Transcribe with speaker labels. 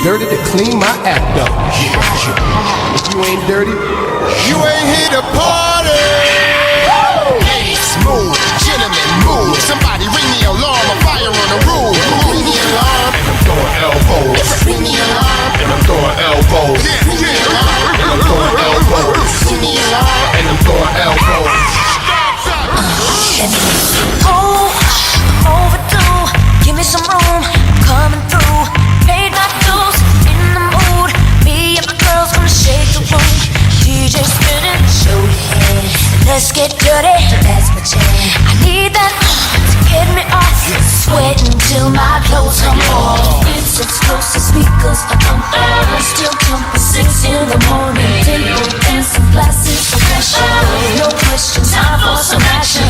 Speaker 1: dirty to clean my act up. If you ain't dirty,
Speaker 2: you ain't here to party. Ladies, move. Gentlemen, move. Somebody ring the alarm. A fire on the roof. Ring the alarm.
Speaker 1: and I'm throwing elbows.
Speaker 2: Ring the alarm.
Speaker 1: And I'm throwing elbows.
Speaker 2: Ring the alarm.
Speaker 1: And I'm throwing elbows.
Speaker 2: Ring the alarm.
Speaker 1: And I'm throwing elbows.
Speaker 3: Oh, overdue. Give me some room. I'm coming through. Paid my dues. In the mood. Me and my girls gonna shake the room. DJ spinning. Show your head. Let's get dirty. That's my jam. I need that to get me off. Sweating till my clothes come off. It's explosive speakers are pumping. Still jumping 6 in the morning. Table dancing, glasses of passion. No questions, time for some action.